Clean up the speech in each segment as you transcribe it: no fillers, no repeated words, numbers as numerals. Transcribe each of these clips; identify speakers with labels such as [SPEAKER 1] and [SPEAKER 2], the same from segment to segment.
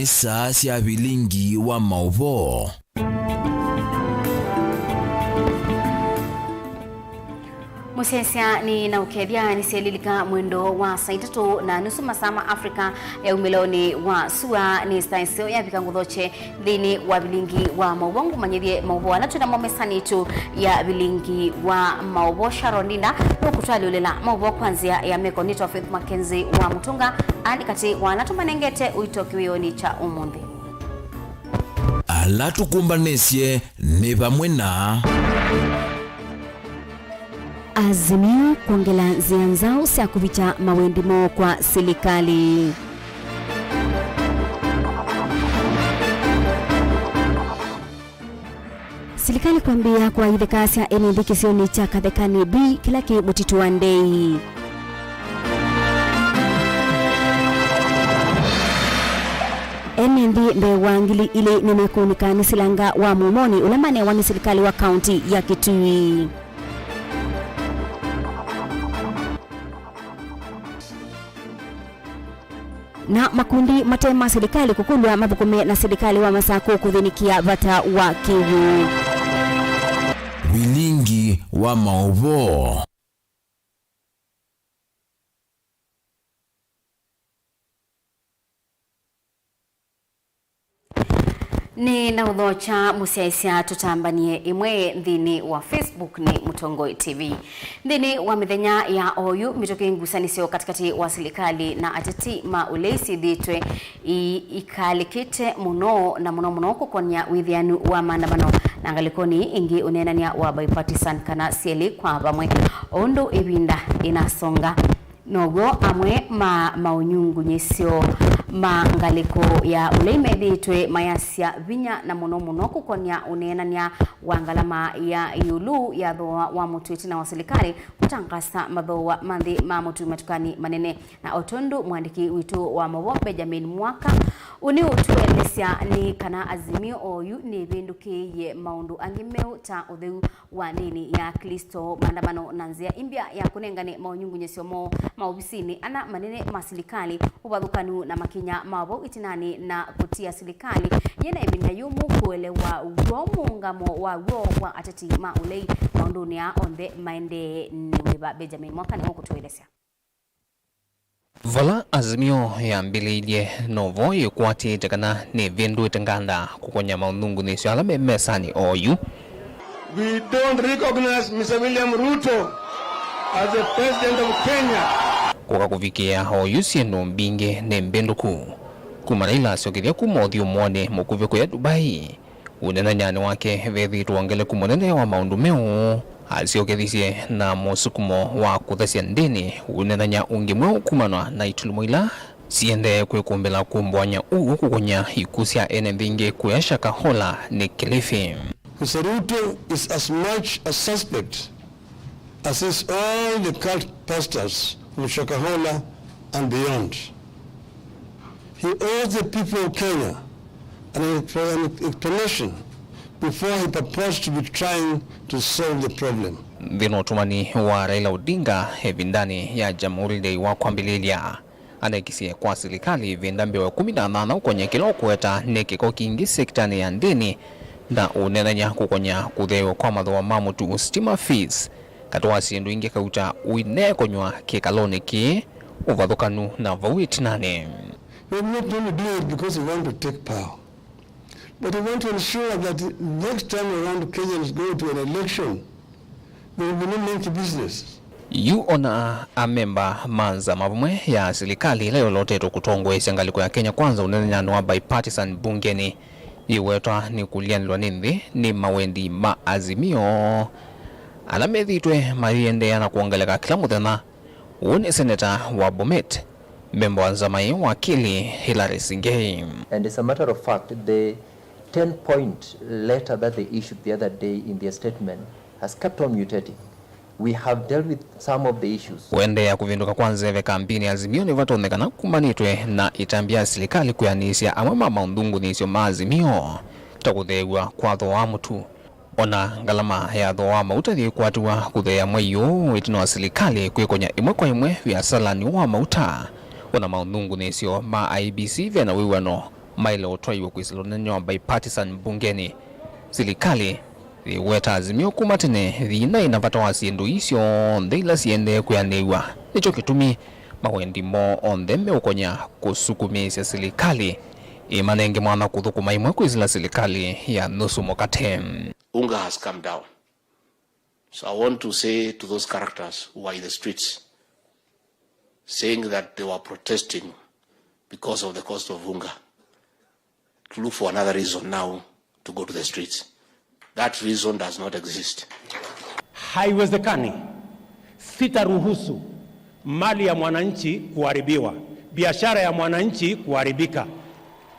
[SPEAKER 1] ni saa cia Vilingi Wa Mauvoo.
[SPEAKER 2] Musesia ni na ukedia ni selilika mwendo wa saa 3:30 masama Afrika ya umiloni wa sua ni staisio ya vikangudhoche dhini wa Vilingi Wa Mauvoo manyedie Mauvoo na tuna momesani tu ya Vilingi Wa Mauvoo Sharonina ukutwali ulela Mauvoo kwanzia ya mekonito Faith MAKENZI wa Mutunga ani kati wanatumanengete uitokiwioni cha umundi
[SPEAKER 1] alatukumbanesie ni pamwe na
[SPEAKER 2] Azimio kuongela zianzao sia kuvicha mawendimo kwa serikali. Serikali kuambia kwa idhekasi ya enendikisioni cha kadhekani B kila mutitu wa ndei. Enendi mbewangili ile nimekunikani silanga wa mumoni ulamane wani serikali wa kaunti ya Kitui. Na makundi matema serikali kukulwa mabukume na serikali wa masako kudhinikia vata wa Kivu.
[SPEAKER 1] Vilingi Wa Mauvoo.
[SPEAKER 2] Ni na udhocha musiaisia tutambanie imwe dhini wa Facebook ni Mutongoi TV. Dhini wa mithenya ya oyu mitoke ngusanisio katikati wa serikali na ateti maulesi dhitwe ikalikite muno na muno kukonya withianu wa maandamano na ngalikoni ingi unenania wa bipartisan kana sieli kwa bamwe ondo ibinda inasonga nogo amwe maunyungu nyesio mangaliko ya uleime dhitwe mayasia vinya na muno kukonya unenania wangalama ya yulu ya dhoa wa mutuiti na waserikali kutangasa madhoa mandhi mamutu matukani manene na otondu mwandiki witu wa Mauvoo Benjamin Mwaka uni utuelesya ni kana azimio oyu ni vindukiye maundu angimeu ta utheu wa nini ya Kristo maandamano nanzia imbia ya kunengane maunyungu nyesio mo maubisini ana manene maserikali ubathukanu na makinya Mauvoo itinani na kutia serikali yena ibinda yumu kuelewa ugomu ngamo wa wa atati maulei maunduni ya onde maende niweba Benjamin Mwaka ni kutuelesya.
[SPEAKER 3] Vala azimio ya mbililie novo yukwati tekana ni vindu itenganda kukonya maunungu ni sialame mesani oyu.
[SPEAKER 4] We don't recognize Mr. William Ruto as the president of Kenya.
[SPEAKER 3] Kuka kufikia oyu sieno mbinge ne mbenduku. Kumaraila siokithia kumothio mwone mukuviko ya Dubai. Unena nyane wake vethi tuangele kumonene wa maundumeo. Asiokithisie na musukumo wa kuthasia ndini unenanya ungimwe kumanwa na itulumuila siende kwekumbela kumbwanya kukonya ikusia ene vingi kuyashaka hola ni Kilifi.
[SPEAKER 4] Mr. Ruto is as much a suspect as is all the cult pastors from Shakahola and beyond. He owes the people of Kenya an explanation before he purports to be trying to solve the problem.
[SPEAKER 3] Vino tumani wa Raila Odinga vindani ya jamhuri wa kwambililia anaikisia kwa serikali vindambi wa 18 kwenye kilo kueta nekiko kingi sektani ya ndini na unenanya kukonya kutheo kwa madhoa mamutu stima fees katoa siendu ingi kauta uine konywa kikaloni ki uvathukanu na vawiti nane.
[SPEAKER 4] We're not only doing it because we want to take power, but we want to ensure that next time around Kenyans go to an election, there will be no monkey business.
[SPEAKER 3] You ona a member manza mavumwe ya serikali leo lote kutongwe sengaliko ya Kenya kwanza unenanya wa bipartisan bungeni iwetwa ni kulianilwa nindi ni mawendi maazimio alamethitwe mariende na kuongeleka kila muthenya une seneta wa Bomet member wa zamai wakili Hilary Singei.
[SPEAKER 5] And as a matter of fact, the 10-point letter that they issued the other day in their statement has kept on mutating. We have dealt with some of the issues.
[SPEAKER 3] Wende ya kuvinduka kwanza eve kampini azimio ni vato onekana kumanitwe na itambia serikali kuyanisia amama maundungu nisio maazimio takuthegwa kwa dhoa mutu. Ona ngalama ya dhoa mauta kwatuwa kuthea mweyo itino wa serikali kwikonya imwe kwa imwe vya salani wa mauta. Ona maundungu nisio ma IBC vena wiwano mailo twaiwa kwisilonanyo bipartisan bungeni serikali iweta azimio kumatene thina inavata wasiendo isio ndeila siende kuyanewa nicho kitumi mawendimo ondeme ukonya kusukumisya serikali imanenge mwana kuthukuma imwe kwizila serikali ya nusu mokate.
[SPEAKER 6] Unga has come down. So I want to say to those characters who are in the streets saying that they were protesting because of the cost of unga, to look for another reason now to go to the streets. That reason does not exist.
[SPEAKER 7] Haiwezekani sitaruhusu mali ya mwananchi kuharibiwa, biashara ya mwananchi kuharibika,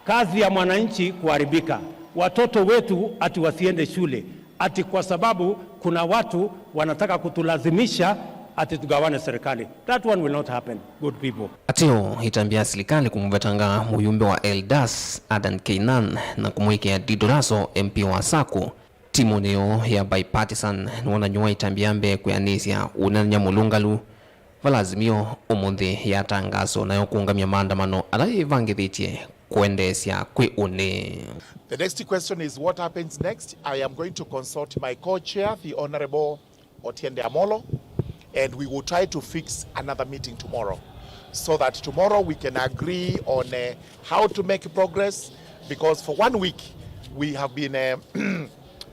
[SPEAKER 7] kazi ya mwananchi kuharibika, watoto wetu ati wasiende shule ati kwa sababu kuna watu wanataka kutulazimisha ati tugawane serikali. That one will not happen, good people.
[SPEAKER 3] Atio itambia serikali kumvetanga muyumbe wa Eldas Adan Keinan na kumwekea Didoraso MP wa Saku timoneo ya bipartisan wananyua itambiambe kuyanisya unanya mulungalu valazimio umundi ya tangazo nayo kuungamia maandamano alaivangithitie kuendesya kwe une.
[SPEAKER 8] The next question is what happens next. I am going to consult my co-chair, the Honorable Otiende Amolo, and we will try to fix another meeting tomorrow so that tomorrow we can agree on how to make progress, because for 1 week we have been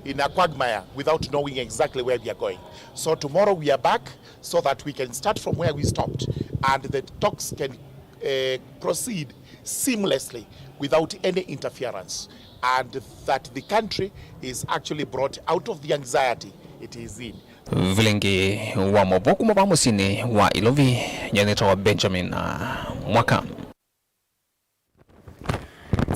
[SPEAKER 8] in a quagmire without knowing exactly where we are going. So tomorrow we are back so that we can start from where we stopped and the talks can proceed seamlessly without any interference, and that the country is actually brought out of the anxiety it is in.
[SPEAKER 3] Vilingi Wa Mauvoo kumapamusini wa Ilovi nyaneta wa Benjamin Mwaka.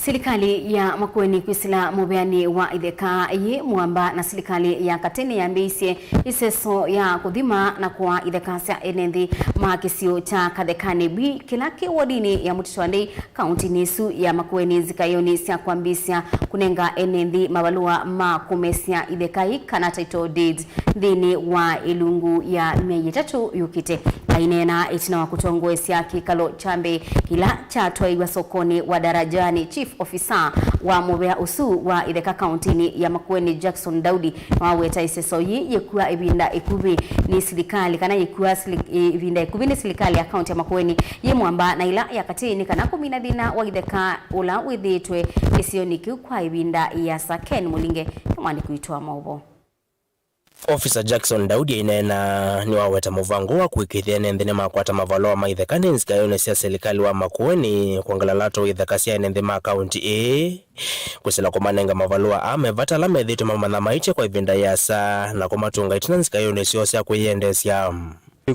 [SPEAKER 2] Serikali ya Makueni kwisila mubeani wa idheka ye muamba na serikali ya Katene ya mbeisie iseso ya kudhima na kwa idheka sia enendi makisio cha kadekane bi kilake wadini ya mutitwandei kaunti nisu ya Makueni zikayoni sia kuambisia kunenga enendi mabalua makumesia idhekai kana title deeds dhini wa ilungu ya meye tatu yukite ainena itina wa kutongoe sia kikalo chambe kila chatwa iwa sokoni wa darajani Chief Officer wa Mubea Usu wa idheka kauntini ya Makueni Jackson Daudi waweta iseso yi yekuwa ibinda ikubi ni serikali kana yekuwa ibinda ikubi ni serikali ya kaunti ya Makueni ye muamba na ila ya Katini kana kumina dina wa idheka ula withitwe isiyoniki kwa ibinda ya Saken Mulinge mwani kuitwa Mauvoo.
[SPEAKER 9] Officer Jackson Daudi inena ni waweta muvango wa kuikithia nendhine makwata mavaloa maithekani nzikayone sia serikali wa Makueni kuangalalato ithekasia nendhima kaunti kusila kumanenga mavaloa amevata la medhito mamana maiche kwa ivinda yasa na kumatunga itina nzikayone sia kuiendesya.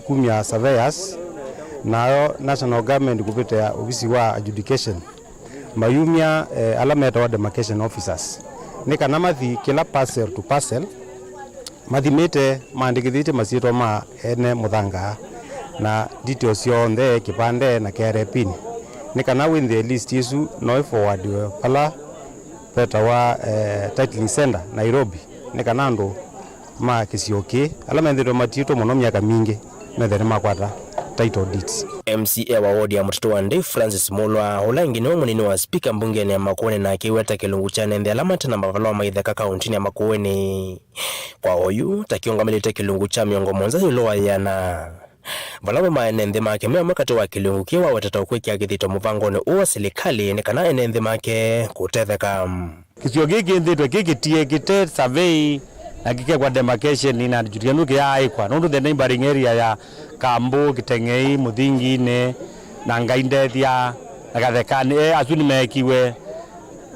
[SPEAKER 10] Kumia surveyors nayo national government kupitia ofisi wa adjudication mayumia alameta wa demarcation officers nika namathi kila parcel to parcel mathimite mandikithite masitwa ma ene muthanga na details yonthe kipande na KRPin nika na win the list isu no forward pala peta wa title center Nairobi nika nando ma kisioke alamendiro matito muno miaka mingi methere makwata title deeds.
[SPEAKER 9] MCA wa ward ya mtoto wa Ndei Francis Mulwa ulangi ni munini wa speaker mbungeni ya Makueni na akiweta kilungu cha nende alamata na mavaloa maitheka kauntini ya Makueni kwa hoyu takiongamelite kilungu cha miongo mwanza yulowa yana valawa maenende make mea makati wa kilungu kiwa watata ukweki agithito muvangoni uwa serikali ni kana enende make kutetheka
[SPEAKER 10] kisio giki ndito giki tie kite survey na kike kwa demarcation ina jutianuke ya aikwa nundu the neighboring area ya Kambu, Kitengei, Muthingi ne na Ngaindethia na Gathekani asuni mekiwe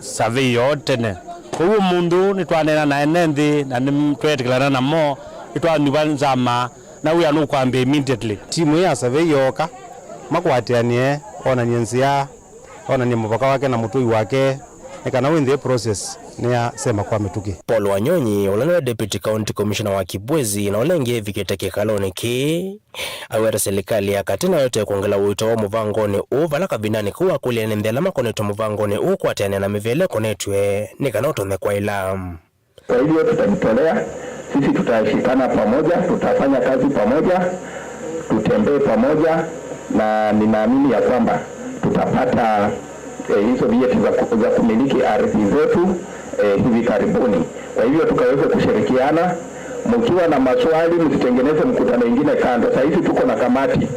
[SPEAKER 10] survey yotene kwa mundu nitwanena na enenthi na nimtwetikana na mo itwanyuba nzama na uya no kwambe immediately timu ya survey yoka makwatianie ona nyensia ona ni mupaka wake na mutui wake nikana win the process nia sema kwa mituki.
[SPEAKER 9] Paul Wanyonyi ulana deputy county commissioner wa Kibwezi na ulenge vikete kikaloni ki awera serikali ya Katena yote kuongela wito wa muvangoni uvala kabinani kuwa kule nendela makoneto muvangoni ukwatiania na mivele konetwe nikanotonde kwa ila.
[SPEAKER 11] Kwa hivyo tutajitolea, sisi tutashikana pamoja, tutafanya kazi pamoja, tutembee pamoja na ninaamini ya kwamba tutapata hizo vyeti za kumiliki ardhi zetu hivi karibuni. Kwa hivyo tukaweza kushirikiana. Mkiwa na maswali msitengeneze mkutano mwingine kando. Sasa hivi tuko na kamati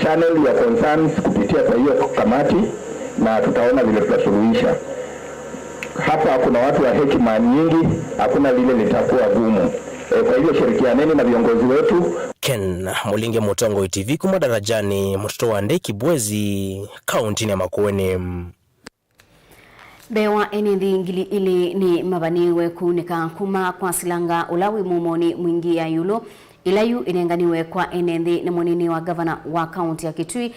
[SPEAKER 11] channel ya concerns kupitia kwa hiyo kamati, na tutaona vile tutasuluhisha. Hapa kuna watu wa hekima nyingi, hakuna lile litakuwa gumu. Kwa hivyo shirikianeni na viongozi wetu.
[SPEAKER 9] Ken Mulinge, Mutongo TV, kuma darajani mtoto wa Ndeki Bwezi, kaunti ya Makueni.
[SPEAKER 2] Bewa enendi ngili ili ni mabaniwe kunika kuma kwa silanga ulawi mumoni mwingi ya yulo ilayu inenganiwe kwa enendi na mwenini wa governor wa kaunti ya Kitui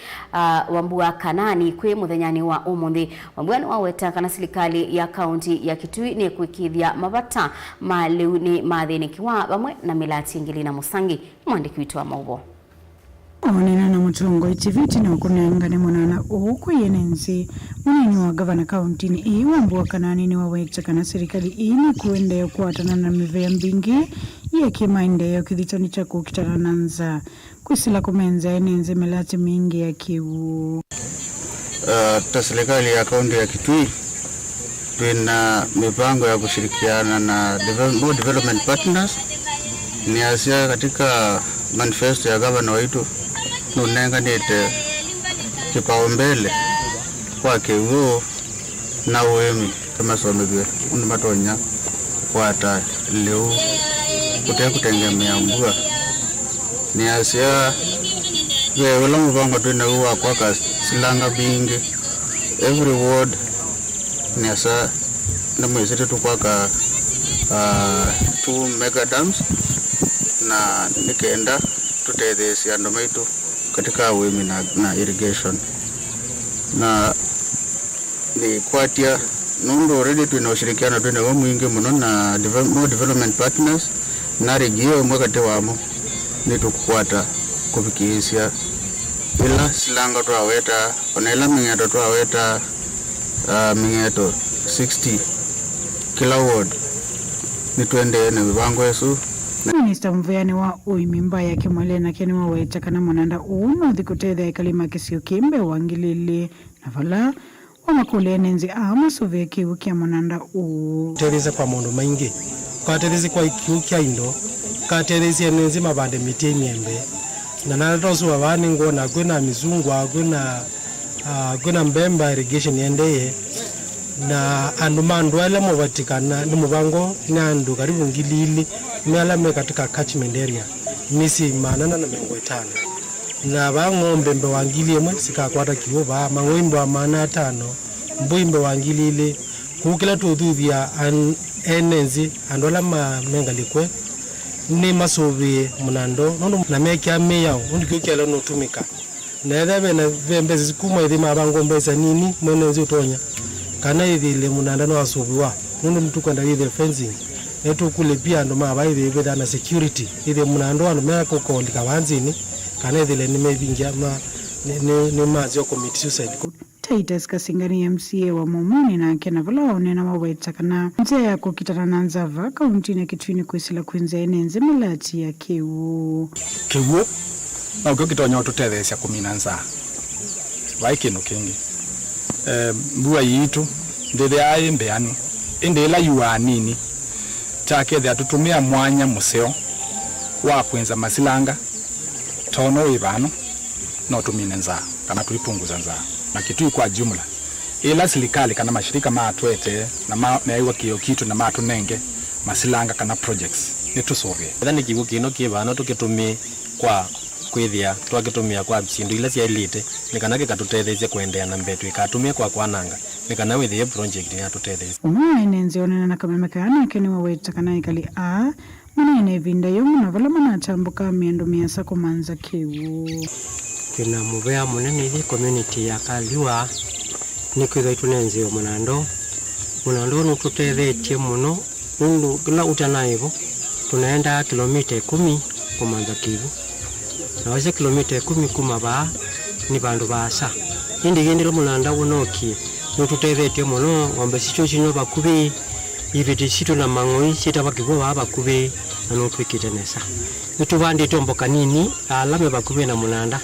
[SPEAKER 2] Wambua Kanani kwe muthenyani wa umundi. Wambua ni waweta kana serikali ya kaunti ya Kitui ni kuikithia mabata maleu ni mathinikiwa bamwe na milati ngili na musangi. Mwandiki witu wa Mauvoo
[SPEAKER 12] onena na Mutongo TV tino kunengane munana uku yenenzi munini wa gavana kaunti ni Wambua Kanani ni waweta kana serikali ini kuendeyo kuatana na mivea mbingi yeke maendeyo kithitoni cha kukitananza kusila kumenza yenenzi melati mingi ya kiwu.
[SPEAKER 13] Serikali ya kaunti ya Kitui tuna mipango ya kushirikiana na development partners. Ni asia katika manifesto ya gavana wetu nunenganite kipaumbele kwa kiwu na uemi kama somegwe unamatonya kwata leo kutegemea mbua. Ni asia wala mpango tuna uwa kwa silanga bingi every ward ni asa na mwezi tu kwa 2 mega dams na nikaenda tutethesi ando maitu katika uemi na irrigation na ni kwatia nundo already tunashirikiana tuna mwingi muno na development partners na regio mwakati wamo ni tukukwata kufikisia ila silanga twaweta onela mingeto twaweta mingeto 60 kila ward ni twende na vibango yesu.
[SPEAKER 12] Minister Mvuyani wa uimimba ya kimwalena keni waweta kana mwananda uno dhikutedha ya kalima kisio kimbe wangilili na vala wamakule nenzi sove kiukia mwananda
[SPEAKER 14] tereza kwa mondo maingi kwa terezi kwa kiukia indo ka terezi ya nenzi mabande miti miembe na nalatosu wawani ngona kuna mizungwa kuna mbemba irrigation yendeye na andumandu ala muvatikana ni mubango nandu karibu ngilili mialame katika catchment area misi manana na 5 na bangombe mbe wangili emwe sikakwata kiwo ba mangwimbo amana 5 mbuimbe wangilile kukila tuthuvia enenzi andola mengalikwe ni masobe munando nondo na mekia meyao ndikukela no tumika na ethebe na vembe zikuma ithima bangombe za nini mwenenzi utonya kana ithile munanda no asobiwa nondo mtukwenda ile fencing neto kule pia ndo mabaithe betha na security ithe munando ando meko kolika wanzini kana ithile ni mebingia ni mazio committee suicide.
[SPEAKER 12] Titus Kasingani MCA wa Momoni na kena vala onena waweta kana nze ya kukitana na nzava kaunti ya Kitui kuisila kuinza enenze melati ya kiwu
[SPEAKER 15] na ukitonya ututethesia kuminanza waikino kingi mbua yitu ndethe ai mbeanu indela yuwa nini take thea tutumia mwanya museo wa kwenza masilanga tono ibano no tuminenza kana tulipunguza nza na Kitui kwa jumla ila serikali kana mashirika matwete na iwa kiyo kitu na matunenge masilanga kana projects nitusovye
[SPEAKER 16] thani kibu kino kibano tukitumia kwa kwithia twakitumia kwa bindu ila cia elite nikanake katutethezie kuendea na mbetu ikatumia kwa kwananga nikana withie project ya tutethezie
[SPEAKER 12] enenze onena na kamemekana keni waweta kana ikali mwana vinda yomu na vala manatambuka miendo miasa kumanza kiwu
[SPEAKER 17] kina muvea munene ile community ya kaliwa nikwitha itunenze munando no tutethetie muno nundu kila utanaivo tunaenda kilomita 10 kumanza kiwu na wase kilomita 10 kumaba ni bandu basa indi gendero munanda unoki nututethetie muno ngombe sicho chinyo bakubi ibiti situ na mangoi sita bakibo bakubi na nutwikitenesa nitubandi tomboka nini alame bakubi na munanda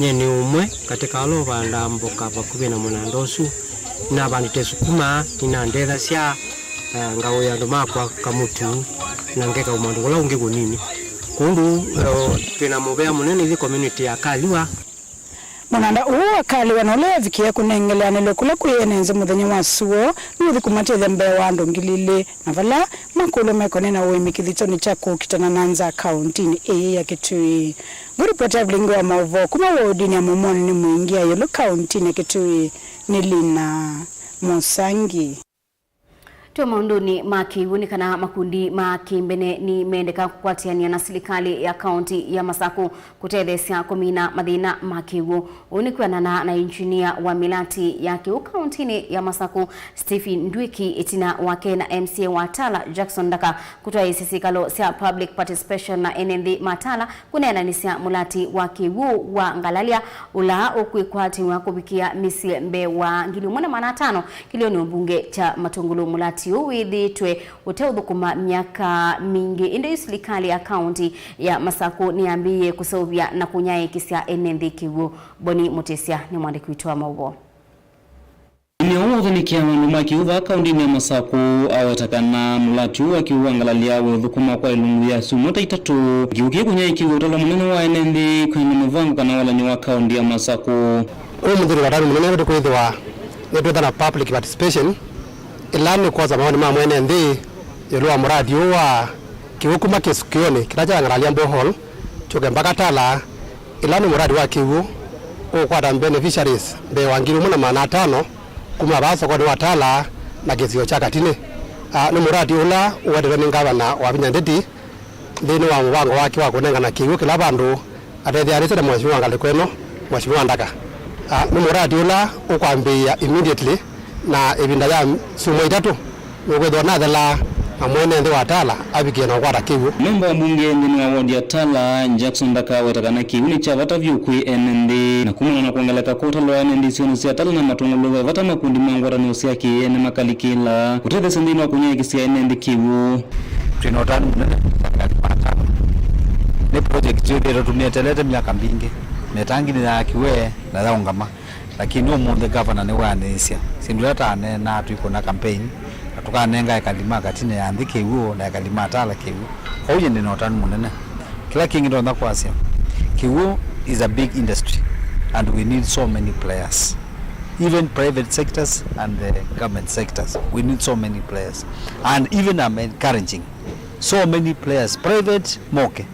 [SPEAKER 17] nyeni umwe katika alo banda mboka bakubi na munandosu na bandite sukuma ina ndetha cia ngao ya nduma kwa kamutu na ngeka umandu wala unge gunini kundu twina mubea munene thi community ya Kaliwa
[SPEAKER 12] Munanda uwa Kaliwa na ule vikia kunengeleanile kula kuyenenze muthenya wa suo nuthi kumatethia mbea wa ndongilile na vala makulu mekone na uimi kithitoni chako kitana nanza kauntini ya Kitui. Nguripota Vilingi Wa Mauvoo kuma wodini ya Momoni ni muingia yolo kauntini ya Kitui ni Lina Musangi.
[SPEAKER 2] Tuwa maunduni makiwuni kana makundi makimbene ni meendeka kukwatiania na serikali ya kaunti ya Masaku kutethesia kumina mathina makiwu unikwanana na engineer wa milati ya kiu kauntini ya Masaku Stephen Ndwiki itina wake na MCA wa Tala Jackson Daka kutoa isisikalo sia public participation na NND Matala kunena nisia mulati wa kiwu wa Ngalalia ula ukwikwati wa kubikia misie mbe wa ngili 1.5 kilioni mbunge cha Matungulu mulati uwithitwe uteudhukuma miaka mingi inde serikali ya kaunti ya Masaku niambie kusovya na kunyaye kisia NND kiwu. Boni Mutesia ni mwandiki wetu wa Mauvoo.
[SPEAKER 18] Niawo ni kiama numa kiuva kaunti ya Masaku awatakana mulati wa kiuwa Ngalalia udhukuma kwa ilungu ya sumota itatu kiukie kunyaye kiwu utalo munene wa NND kwenye mvangu kana wala ni wa kaunti ya Masaku.
[SPEAKER 19] Mudhiri watani munene wetu kuhidhiwa netu na public participation ilani kwa zamani mama NND yelua muradi wa kiwukuma kisukioni kitaja Ngalalia Bohol choke mpaka Tala ilani muradi wa kiwu kwa beneficiaries be wangiri 1.5 kuma baso kwa Tala na gezio chaka tine ni muradi ula uwadwe ni gavana wa Vinyandeti ndini wa mwango wake wa kunenga na kiwu kila bandu atethia na mheshimiwa Ngalikweno mheshimiwa Ndaka ni muradi ula ukwambia immediately na ibinda ya sumo itatu ngwetho na thela amwene ndi wa Tala abikie na kwata kiwu.
[SPEAKER 18] Memba wa bunge ndini wa ward ya Tala Jackson Daka wetakana kiwu ni cha vata vyukwi NND na kumana na kuangaleka kota lo NND sioni sia Tala na matungulu vata makundi mangwara ni usiaki ene makalikila utete sendini wa kunye kisia NND kiwu.
[SPEAKER 20] Trinotani mnene ni project yote tumia telete miaka mingi metangi ni ya kiwe na dhaungama lakini umunde governor ni wanesia sinduleta na tuiko na campaign tukanenga ekalima katine yandike iwo na ekalima Tala kiwu hoje ndino tanu munene kila kingi ndo ndakwasia kiwu is a big industry and we need so many players, even private sectors and the government sectors. We need so many players, and even I'm encouraging so many players, private moke,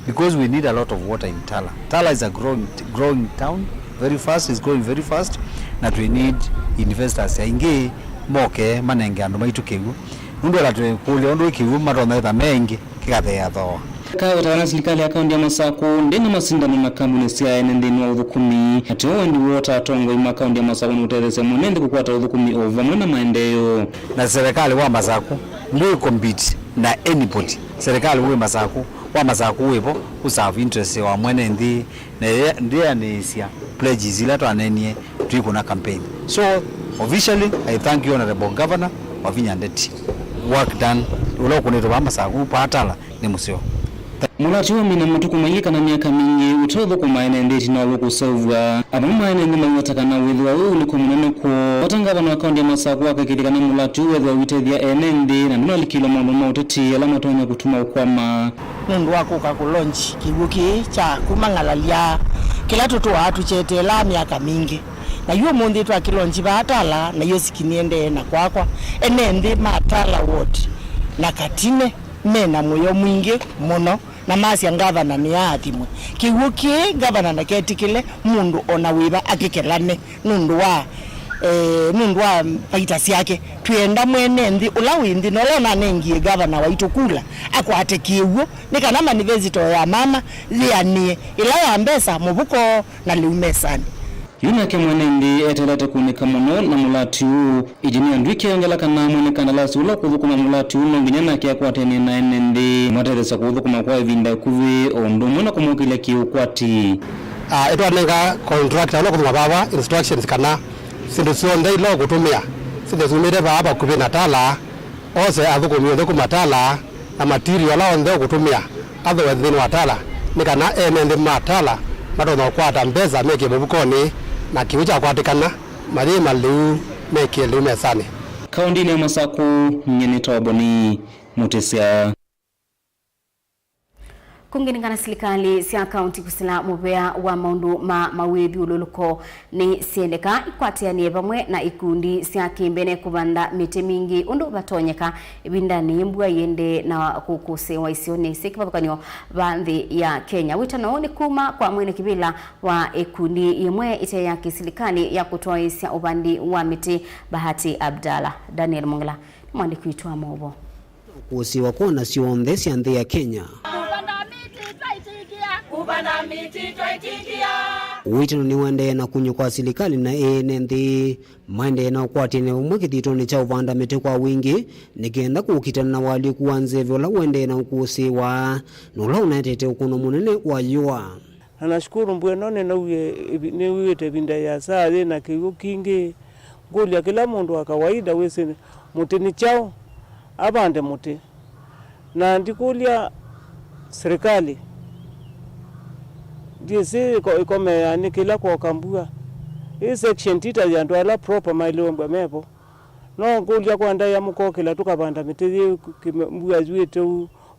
[SPEAKER 20] because we need a lot of water in Tala. Tala is a growing town very fast, is growing very fast, that we need investors inge moke manenge andu maitu kigu nundu la kule ndu kigu matonda mengi kikathe atho
[SPEAKER 18] kawa tawana serikali ya kaunti ya Masaku ndena masindano na kampuni cia NND ni uthukumi ati wendi wota atongo ima kaunti ya Masaku nuterese munende kukwata uthukumi ova mwena maendeleo
[SPEAKER 20] na serikali wa Masaku ndio compete na anybody. Serikali wa Masaku wepo userve interest wa mwene ndi na ndia nesia pledges ila to anenie tuiko na campaign. So officially I thank you honorable governor of Vinyandeti. Work done ulo kuneto wa Masaku patala ni musio
[SPEAKER 18] mulati wa mina matuku mayika na miaka mingi utodho kwa NND na loko savwa abama NND mayataka na wedwa wewe uliko munene ko watangaba na akaunti ya Masaku akakidika na mulati wedwa witethia NND na nino alikilo mondo mauteti ala matonya kutuma ukwama
[SPEAKER 21] mundu wako kakulonji kibuki cha kumangalalia kila toto watu chetela miaka mingi na yuo mundi tu akilonji batala na yo sikiniende na kwakwa NND matala wote na katine mena moyo mwingi muno na masi ya gavana ni athimwe kiwuki gavana na ketikile mundu ona wiba akikelane nundu wa paita yake tuenda mwene ndi ulawindi nolona nengie gavana waitukula akwate kiwu nikana manifesto ya mama lianie ila ya mbesa mubuko na liumesani
[SPEAKER 18] YINAKE mwenende etelete kunika muno na mulati huu ijini andwiki angela kana mwene kandalasi ula kuthukuma mulati huu nonginyana kia kwa teni na NND mwateresa kuthukuma kwa vinda kuvi ondo mwena kumukile kiu kwati
[SPEAKER 19] eto anenga contractor ula kuthuma baba instructions kana sindu sionde ilo kutumia sindu sumire baba kuvi na Tala ose athukumi onthe kumatala na material ala onthe kutumia otherwise thini wa Tala nikana NND matala matona kwata mbeza meke mubukoni na kiucha kwatikana mathi maliu meke lume sane
[SPEAKER 18] Kaundi ni Masaku nyene toboni mutesia
[SPEAKER 2] Kungilingana serikali cia kaunti kusila muvea wa maundu mawithi ululuko ni siendeka ikwatianie vamwe na ikundi cia kimbene kuvanda miti mingi undu vatonyeka ibindani mbua yende na kukusewa isio ni sikivathukanio vanthi ya Kenya. Witano ni kuma kwa mwene kivila wa ikundi imwe ite ya kiserikali ya kutoaisya ubandi wa miti Bahati Abdalla. Daniel Mongela ni mwandiki wetu wa Mauvoo.
[SPEAKER 1] Kusiwa kona sionthe cia nthi ya Kenya. Witano ni wende na kunyo kwa serikali na nthi mwende na kwatine umwe kithitoni cha uvanda miti kwa wingi nikenda kukitana na wali kuanze vyola wende na ukusiwa nula unatete ukuno munene wa yua.
[SPEAKER 22] Nashukuru mbwenone na uye binda ya saa na kigo kingi ngulia kila mundu wa kawaida wese muti ni chao abande muti na ndikulia serikali Jisi ikome yani kila kwa kambua. Hii section tita ya ndwala proper mailomba mepo. No kulia kwa ndaya muko kila tukabanda mitezi mbuya zuite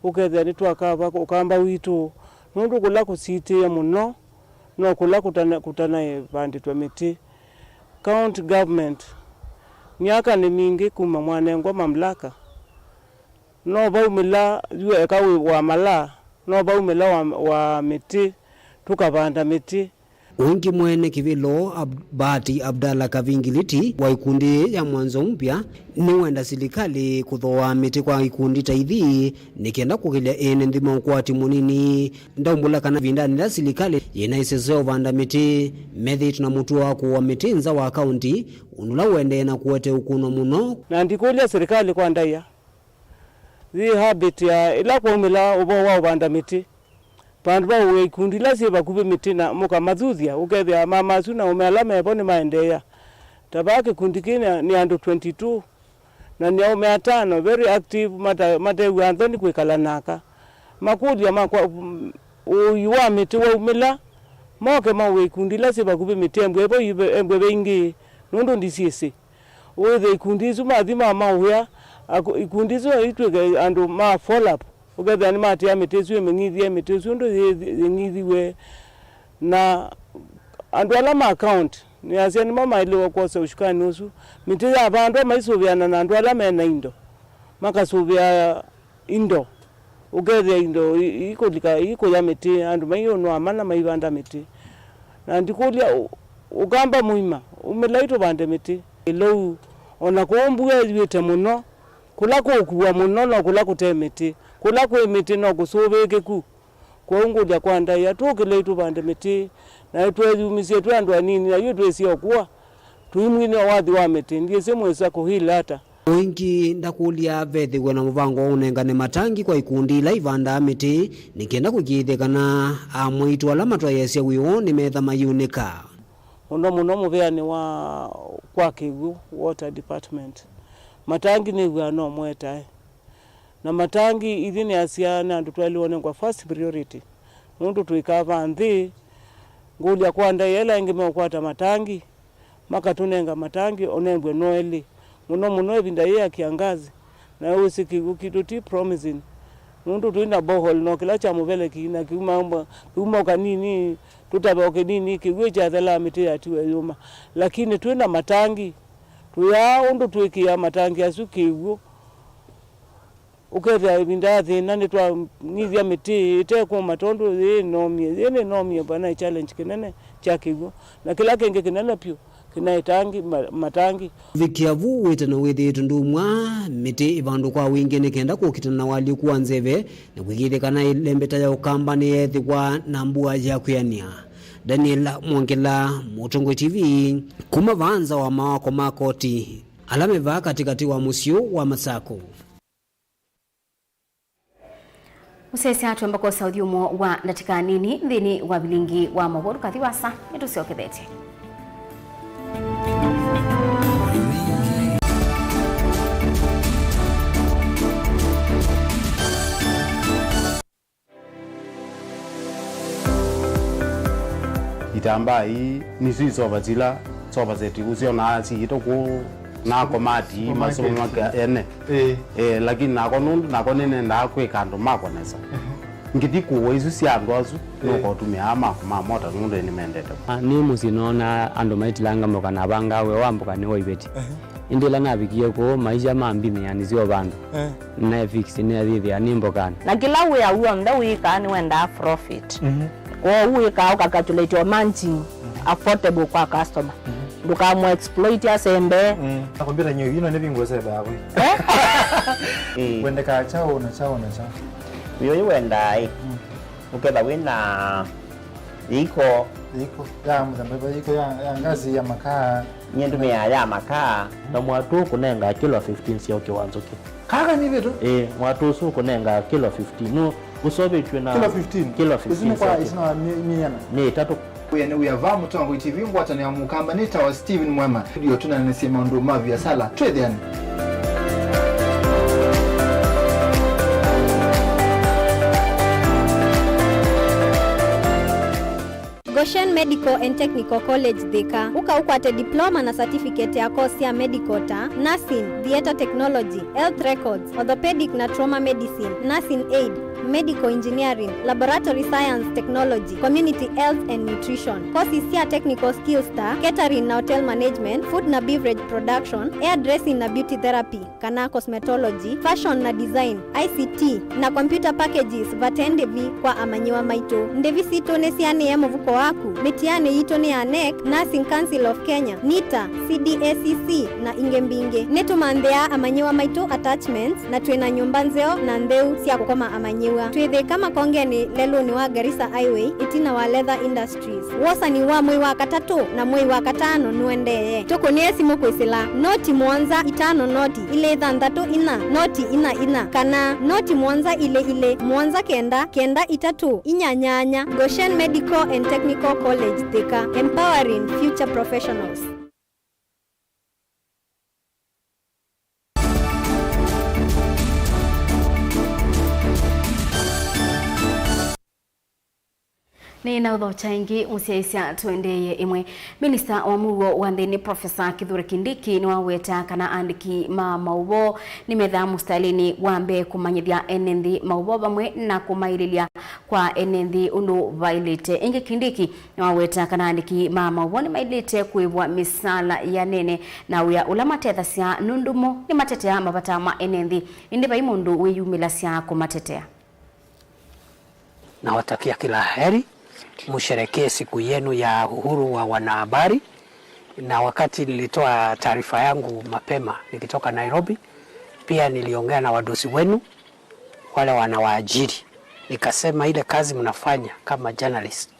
[SPEAKER 22] ukethe ni twakava ukamba witu. Nundu kula kusiti ya muno no kula kutana bandi twa miti. County government miaka ni mingi kuma mwanengwa mamlaka. No baumila yue kawe wa mala no baumila wa miti tukavanda miti.
[SPEAKER 1] Wengi mwene kivilo Bahati Abdalla Kavingiliti wa ikundi ya mwanzo mpya ni wenda serikali kuthoa miti kwa ikundi taithi nikienda kukilia ene nthima ukwati munini ndaumbula kana vindani la serikali yenaiseseo vanda miti methi tunamutu wa kuwa miti nza wa kaunti unula wende na kuwete ukuno muno
[SPEAKER 22] na ndikulia serikali kwa ndaya zi habit ya ila kwa umila ubo wa vanda miti pandu ba we kundi la siba kube mitina muka madhuthia ukethia mama suna umealama eboni maendeya tabaki kundi kine ni andu 22 na ni ome 5 very active mata Anthony kwikala naka makudia makwa uyuwa miti wa umila moke mawe kundi la siba kube mitembo ebo bengi nundu ndisiese wethe kundi zuma thima mauya ikundi zo itwe andu ma follow up uketha ni mati ya mitezu mengithia mitezu ndo ngithiwe na andu ala ma account ni asia ni mama ile kwa ushukani usu mitezu abandu maisubiana na andu ala mena indo makasubia indo uketha indo iko ya miti andu mayo no amana maibanda miti na ndikulia ukamba muima umelaito bande miti low ona kuombuya yete muno kula kuwa muno no kula kutemeti kula ku miti no kusubeke ku kwa nguja kwa ndaya tukile itu bande miti na itwejumisie tu andu anini na yetu esio kwa tuimwine wathi wa miti ndiye semwesa kuhilata
[SPEAKER 1] wengi ndakulia vethi wena muvango unengane matangi kwa ikundi la ivanda miti nikienda kukithekana amwitu ala matwayesia wiwo ni metha mayunika
[SPEAKER 22] muno muveani wa kwa Kigu water department matangi ni no mweta na matangi idhini asiana ndu twalione kwa first priority nundu tuikava nthi ngulia kwa ndayela ingime ukwata matangi makatunenga matangi onembwe noeli muno ebinda ya kiangazi na usiki kiduti promising nundu tuina bohol no kila cha muvele kina kiuma kanini tutaboke nini kigwe cha dhala miti atiwe yuma lakini tuina matangi tuya undu tuikia matangi asukigu uketha ibinda thina ni twa nithia miti ite kwa matondo yene nomie bana challenge kinene cha kigu na kila kenge kinene pio kinaitangi matangi
[SPEAKER 1] vikiavu witano withitu ndumwa miti ivandu kwa wingi nikenda kukitana wali kuwa nzeve na kwigithikana ilembeta ya ukamba ni ethikwa na mbua ya kuyania. Daniel Mongela, Mutongo TV, kuma vanza wa mawako makoti alameva katikati wa musio wa Masako.
[SPEAKER 2] Musesi atu ambako saudi umo wa natika nini dhini wa Vilingi wa Mauvoo kathiwasa itusiokethete.
[SPEAKER 10] Itamba hii ni sisi soba zila soba zetu usiona asi ito na komati masomo maka ene lakini nako nundu nako nene ndakwe kando mako nesa ngiti kuwa isu si andozu noko tumia ama mota nundu ni mendete
[SPEAKER 4] ni musinona ando maitilanga mokana bangawe wambuka ni oibeti indila nabikie ko maisha mambi yani sio bandu na fix ni adhithi animbokana
[SPEAKER 5] na kila we awu mda we kan wenda profit we ka calculate your managing affordable kwa customer duka mo exploit ya sembe
[SPEAKER 23] nakwambia nyo yino ne bingo sebe yabo wenda ka chao na
[SPEAKER 24] yo wenda ukeba wina iko
[SPEAKER 23] ya mudamba iko ya ngazi ya makaa
[SPEAKER 24] nyendu ya makaa
[SPEAKER 17] na mwatu kunenga kilo 15 sio kiwanzo ki
[SPEAKER 23] kaka ni vitu
[SPEAKER 17] mwatu su kunenga kilo 15 no usobe chwe na kilo 15
[SPEAKER 23] isino kwa isino minyana
[SPEAKER 17] ni tatu
[SPEAKER 23] uyane uyava mutongo TV ngwata ne amukamba nita wa Steven Mwema ndio tunanasema ndo mavi ya sala twedeni
[SPEAKER 25] Goshen Medical and Technical College Thika ukwate diploma na certificate ya course ya medical ta nursing, theater technology, health records, orthopedic na trauma medicine, nursing aid, medical engineering, laboratory science technology, community health and nutrition. Courses ya technical skills ta catering na hotel management, food na beverage production, hairdressing na beauty therapy, kana cosmetology, fashion na design, ICT na computer packages vatendevi kwa amanyiwa maito. Ndevi sito nesiane ya mvuko waku. Mitiane yito ni ya NEC, Nursing Council of Kenya, NITA, CDACC na ingembinge. Neto mandea amanyiwa maito attachments na tuena nyumbanzeo na ndeu siya kukoma amanyiwa. Tuweze kama konge ni lelo ni wa Garissa Highway, itina wa Leather Industries. Wosa ni wa mwe wa katatu na mwe wa katano nuendeye. Toko niesi moko isila, noti mwanza itano noti, ile thandatu ina, noti ina, kana noti mwanza ile, mwanza kenda itatu, inyanyanya. Goshen Medical and Technical College Thika, empowering future professionals.
[SPEAKER 2] Ni na udhocha ingi musiaisia tuendeye imwe. Minista wa Mauvoo wa nthini Profesa Kithure Kindiki ni waweta kana andiki ma Mauvoo ni metha mustalini wambe kumanyithia enenthi Mauvoo bamwe na kumairilia kwa enenthi undu vailite. Ingi Kindiki ni waweta kana andiki ma Mauvoo ni mailite kuibwa misala ya nene na uya ulamatetha sia nundumo ni matetea mabata ma enenthi indi bai mundu wiyumila sia kumatetea.
[SPEAKER 26] Na watakia kila heri. Musherekee siku yenu ya uhuru wa wanahabari. Na wakati nilitoa taarifa yangu mapema nikitoka Nairobi, pia niliongea na wadosi wenu wale wanawaajiri. Nikasema ile kazi mnafanya kama journalist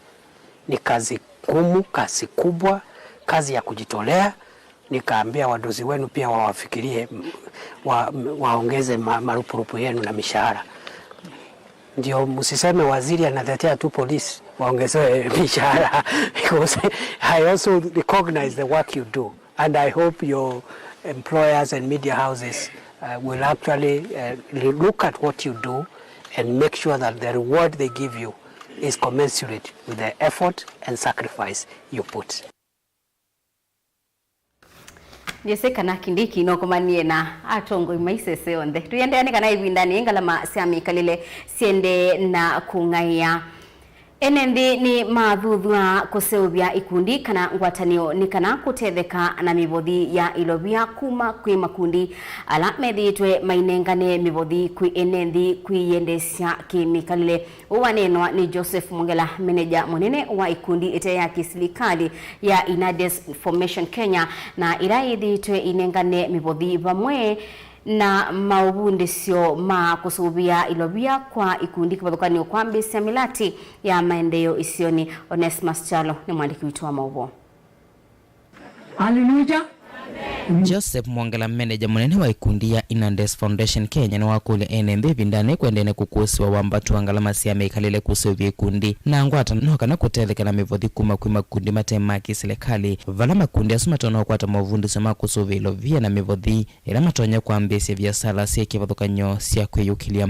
[SPEAKER 26] ni kazi ngumu, kazi kubwa, kazi ya kujitolea. Nikaambia wadosi wenu pia wawafikirie waongeze marupurupu yenu na mishahara. Ndio msiseme waziri anatetea tu polisi waongezewe mishahara, because I also recognize the work you do, and I hope your employers and media houses will actually look at what you do and make sure that the reward they give you is commensurate with the effort and sacrifice you put.
[SPEAKER 2] Jese kana Kindiki no komanie na atongo imaisese onde tuyende ane kana ibindani ngalama siami kalile siende na kungaya enenthi ni mathuthua kuseubia ikundi kana ngwatanio ni kana kutetheka na mibothi ya ilobia kuma kwi makundi ala methitwe mainengane mibothi kwi enenthi kwiyendesya kimikalile uwanenwa ni Joseph Mungela, meneja munene wa ikundi ite ya kisilikali ya Inades Formation Kenya na iraithitwe inengane mibothi bamwe na maubundisyo ma kusubia ilobia kwa ikundi kibathukanio kwa mbisi ya milati ya maendeleo isioni. Onesmus Chalo ni mwandiki wetu wa Mauvoo.
[SPEAKER 27] Hallelujah.
[SPEAKER 3] Joseph Mwangela, meneja munene wa ikundi ya Inades Foundation Kenya ni wakule enenthi vindane kwendene kukusiwa wambatu angalama siya meikalile kusubia ikundi na ngwata noka na kutetheka na mivothi kuma kwi makundi matema kiserikali vala makundi asumatono kwata mauvundisyo ma kusubia ilovia na mivothi ila matonya kwa mbisi vya sala siya kivathukanyo siya kwiyukilia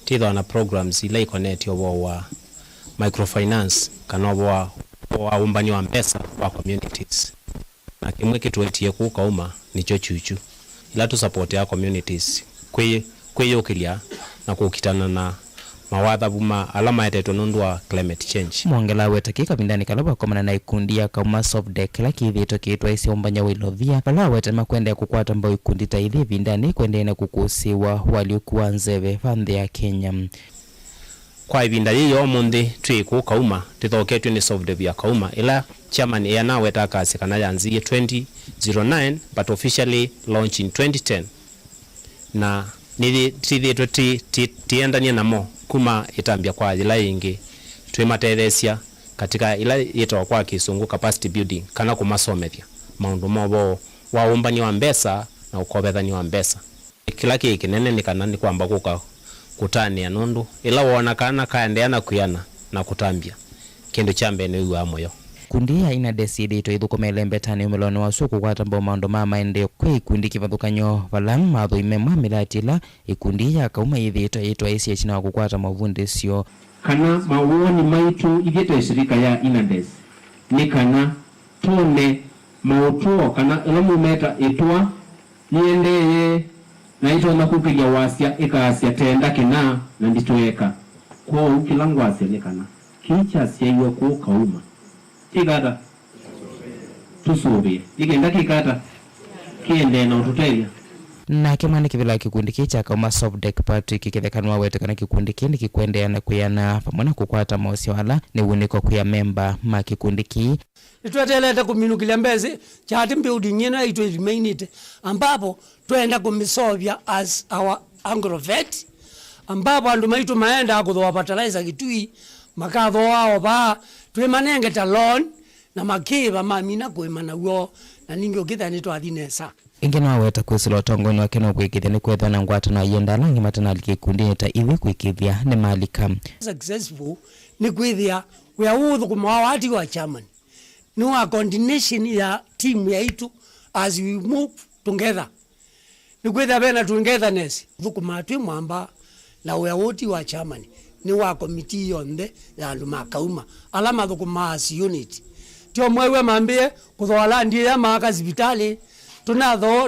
[SPEAKER 16] titho na programs ila ikoneti obo wa microfinance kana obo wa umbani wa mpesa wa communities. Na kimwe kituetie kuka uma nicho chuchu ila tu support ya communities kweyokilia na kukitana na mawatha buma alama yeteto nundwa climate change.
[SPEAKER 6] Mwongela wetaki kabindani kalaba komana na ikundi ya kauma soft deck laki thito kitwa isi ombanya wilovia bala wetema kwenda kukwata mbao ikundi taidhi bindani kwenda ina kukusiwa waliokuwa nzeve fande ya Kenya.
[SPEAKER 16] Kwa ibinda yiyo mundi tuiku kauma tithoketwe ni soft deck ya kauma ila chairman yana wetaka sikana yanzi 2009 but officially launched in 2010 na nili tithitwe tiendania namo kuma itambia kwa ila ingi twimatethesia katika ila yetwa kwa kisungu capacity building kana kumasomethia maundu mobo wa umbani wa mbesa na ukobethani wa mbesa. Kila kiki nene ni kana ni kwamba kuka kutania nundu ila wona kana kaendeana kuyana na kutambia kindu cha mbene uwa moyo.
[SPEAKER 6] Kundi ya ina desidi ito ithukumele mbetani umeloni wa suku kwa tambo maondo mama ende kwe ikundi kivathukanyo valamu mathu imemwa milatila ikundi ya kauma ithi ito isi echina wa kukwata mavundi sio.
[SPEAKER 7] Kana mawoni maitu ivyeto shirika ya Inades ni kana tone mautuo kana ilamu meta itua niende na ito na kukilia wasia ikaasya tenda kina na nditueka kwa ukilangu wasia ni kana kicha siya iwe kwa kauma kikata tusubi ikenda kikata kiende na ututelia
[SPEAKER 6] na kimani kivila kikundi kicha kauma soft deck party kikithekanwa wetekana kikundi kindi kikwendeana kuyana pamona kukwata mausi wala ni uniko kuya memba ma kikundi ki
[SPEAKER 8] itweteleta kuminukilia mbezi chati building yena ito remainite ambapo twenda kumisovya as our agrovet ambapo andu maitu maenda kuthoa fertilizer kitui makatho wao ba twemanenge ta loan na makiva mamina kwemana wo na ningi ukithani twathinesa
[SPEAKER 6] ingena weta kwisilo tongoni wake no kwikithia ni kwetha na ngwata na yenda langi matana likikundi ta ivi kwikithia ni malika
[SPEAKER 8] successful ni kwithia we audhu kumawati wa chairman no a coordination ya team ya itu as we move together ni kwithia bena togetherness thukumatwi mwamba na we awoti wa chairman ni wa committee yonde ya andu makauma alama thukuma as unit tio mwewe mambie kuthoala ndie ya maka hospitali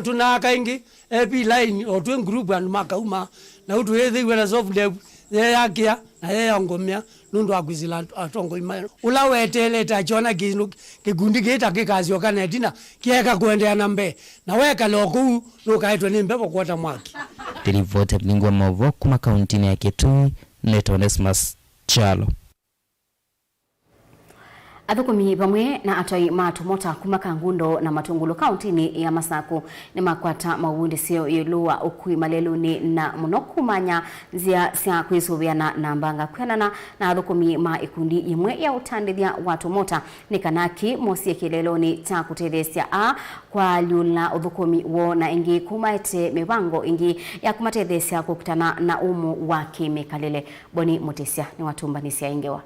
[SPEAKER 8] tunakaingi AP line o twen group andu makauma na utu ethiwe na soft deck yakia na yangomya nundu akwizila atongo ima ula wetele ta chona kigundi kita kikazio kana tina kieka kuendea na mbe na weka loku lukaitwa ni mbepo kwata mwaki
[SPEAKER 6] Vilingi Wa Mauvoo kuma kauntini ya Kitui Neto Onesmus Chalo.
[SPEAKER 2] Athukumi pamwe na atoi matumota kuma Kangundo na Matungulu kauntini ya Masaku ni makwata mawundi sio yelua ukui maleluni na munokumanya zia sia kwisubiana na mbanga kwenana na athukumi ma ikundi imwe ya utandithia watu mota ni kanaki mosi kileloni ta kutethesia a kwa lula uthukumi wo na ingi kumaete miwango ingi ya kumatethesia kukutana na umu wa kimikalile. Boni Mutesia ni watumbanisia ingewa